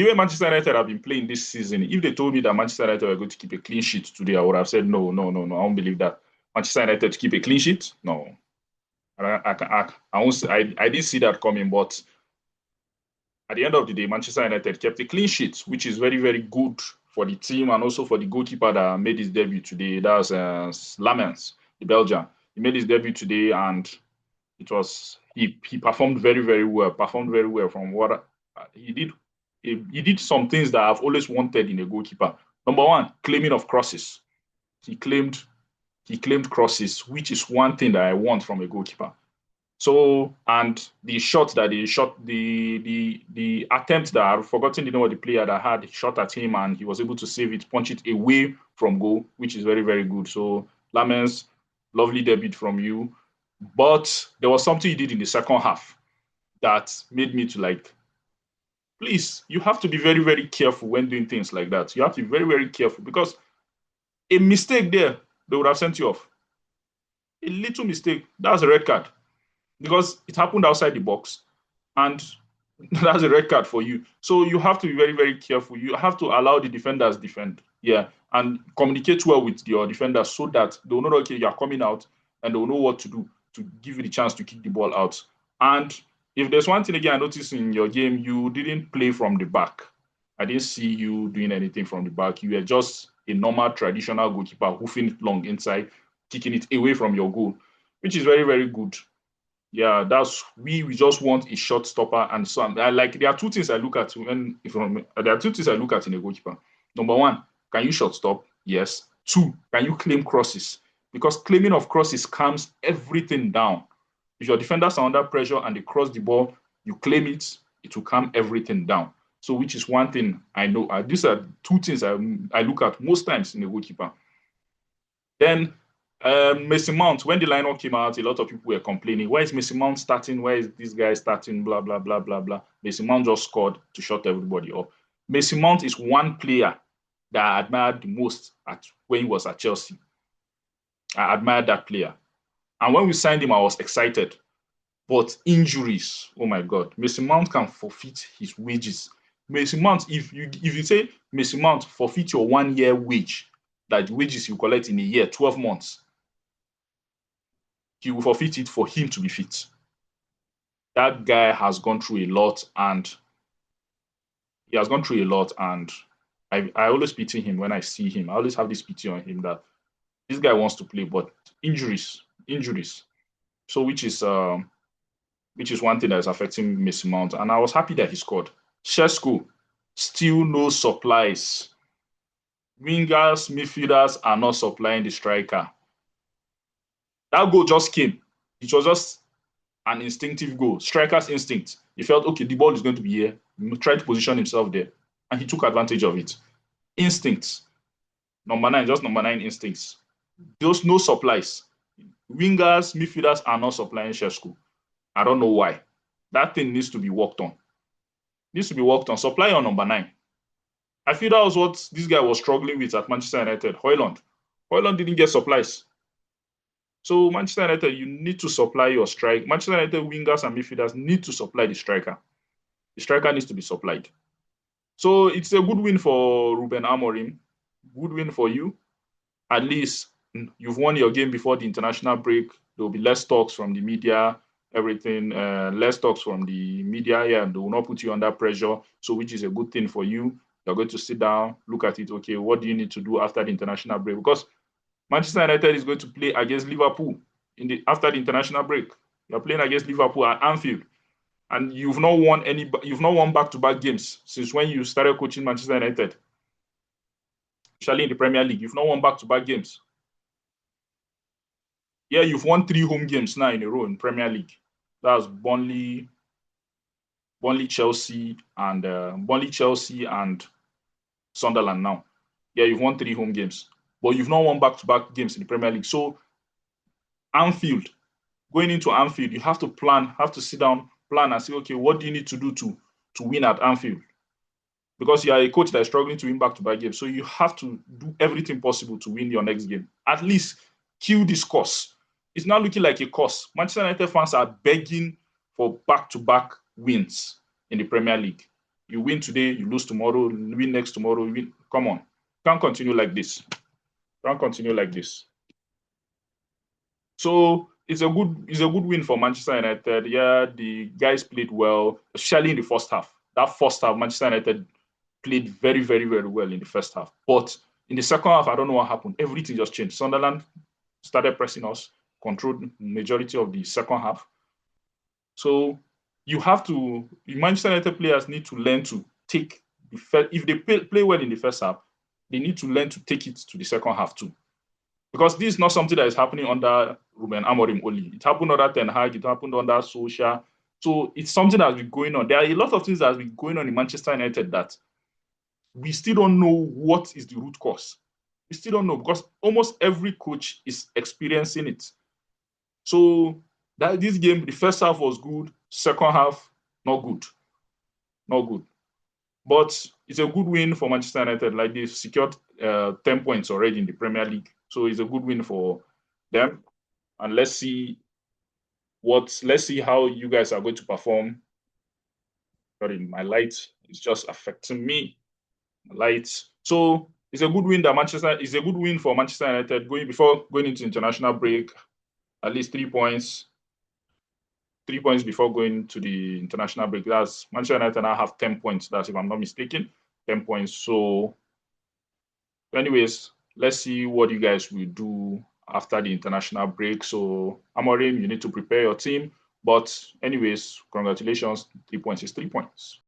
the way Manchester United have been playing this season, if they told me that Manchester United were going to keep a clean sheet today, I would have said no. I don't believe that. Manchester United to keep a clean sheet? No. I didn't see that coming, but at the end of the day, Manchester United kept a clean sheet, which is very, very good for the team and also for the goalkeeper that made his debut today. That's Lamens, the Belgian. He made his debut today, and he performed very, very well. Performed very well from what he did. He did some things that I've always wanted in a goalkeeper. Number one, claiming of crosses. He claimed crosses, which is one thing that I want from a goalkeeper. So, and the shot that he shot, the attempt that I've forgotten the name of the player that had shot at him and he was able to save it, punch it away from goal, which is very, very good. So, Lamens, lovely debut from you. But there was something he did in the second half that made me to like, please, you have to be very, very careful when doing things like that. You have to be very, very careful because a mistake there, they would have sent you off. A little mistake, that's a red card because it happened outside the box and that's a red card for you. So you have to be very, very careful. You have to allow the defenders defend. Yeah. And communicate well with your defenders so that they'll know, okay, you're coming out and they'll know what to do to give you the chance to kick the ball out. And if there's one thing again I noticed in your game, you didn't play from the back. I didn't see you doing anything from the back. You were just a normal traditional goalkeeper hoofing it long inside, kicking it away from your goal, which is very, very good. Yeah, we just want a shot stopper and so on. There are two things I look at in a goalkeeper. Number one, can you shot stop? Yes. Two, can you claim crosses? Because claiming of crosses calms everything down. If your defenders are under pressure and they cross the ball, you claim it, it will calm everything down. So, which is one thing I know. These are two things I look at most times in a goalkeeper. Then, Mason Mount, when the lineup came out, a lot of people were complaining, why is Mason Mount starting? Why is this guy starting? Blah, blah, blah, blah, blah. Mason Mount just scored to shut everybody up. Mason Mount is one player that I admired the most when he was at Chelsea. I admired that player. And when we signed him, I was excited. But injuries, oh my God, Mason Mount can forfeit his wages. Mason Mount, if you say Mason Mount forfeit your 1 year wage, that the wages you collect in a year, 12 months, he will forfeit it for him to be fit. That guy has gone through a lot, and I always pity him when I see him. I always have this pity on him that this guy wants to play, but injuries. So which is one thing that is affecting Mason Mount. And I was happy that he scored. Šeško, still no supplies. Wingers, midfielders are not supplying the striker. That goal just came. It was just an instinctive goal. Striker's instinct. He felt, okay, the ball is going to be here. He tried to position himself there. And he took advantage of it. Instincts. Number 9, just number 9 instincts. There's no supplies. Wingers, midfielders are not supplying Šeško. I don't know why. That thing needs to be worked on. Supply on number 9. I feel that was what this guy was struggling with at Manchester United. Højlund didn't get supplies. So Manchester United, you need to supply your strike. Manchester United wingers and midfielders need to supply the striker. The striker needs to be supplied. So it's a good win for Ruben Amorim. Good win for you. At least you've won your game before the international break. There will be less talks from the media, everything, less talks from the media. Yeah, they will not put you under pressure. So which is a good thing for you. You're going to sit down, look at it. Okay, what do you need to do after the international break? Because Manchester United is going to play against Liverpool after the international break. You're playing against Liverpool at Anfield, and you've not won back-to-back games since when you started coaching Manchester United. Especially in the Premier League, you've not won back-to-back games. Yeah, you've won 3 home games now in a row in Premier League. That's Burnley, Chelsea, and Sunderland now. Yeah, you've won 3 home games, but you've not won back-to-back games in the Premier League. So Anfield, going into Anfield, you have to sit down, plan and say, okay, what do you need to do to win at Anfield? Because you are a coach that is struggling to win back-to-back games. So you have to do everything possible to win your next game. At least kill this course. It's not looking like a course. Manchester United fans are begging for back-to-back wins in the Premier League. You win today, you lose tomorrow, win next tomorrow, win. Come on. Can't continue like this. Can't continue like this. So it's a good win for Manchester United. Yeah, the guys played well, especially in the first half. That first half, Manchester United played very, very, very well in the first half. But in the second half, I don't know what happened. Everything just changed. Sunderland started pressing us, controlled majority of the second half. So you have to, Manchester United players need to learn to take the first, if they play well in the first half, they need to learn to take it to the second half too. Because this is not something that is happening under Ruben Amorim only. It happened under Ten Hag, it happened under Solskjaer. So it's something that has been going on. There are a lot of things that has been going on in Manchester United that we still don't know what is the root cause. We still don't know because almost every coach is experiencing it. So that this game, the first half was good, second half, not good. Not good. But it's a good win for Manchester United. Like they've secured 10 points already in the Premier League. So it's a good win for them. And let's see how you guys are going to perform. Sorry, my light is just affecting me. Lights. So it's a good win for Manchester United before going into international break. At least 3 points. 3 points before going to the international break. That's Manchester United now have 10 points. That's if I'm not mistaken. 10 points. So anyways, let's see what you guys will do after the international break. So Amorim, you need to prepare your team. But anyways, congratulations. 3 points is 3 points.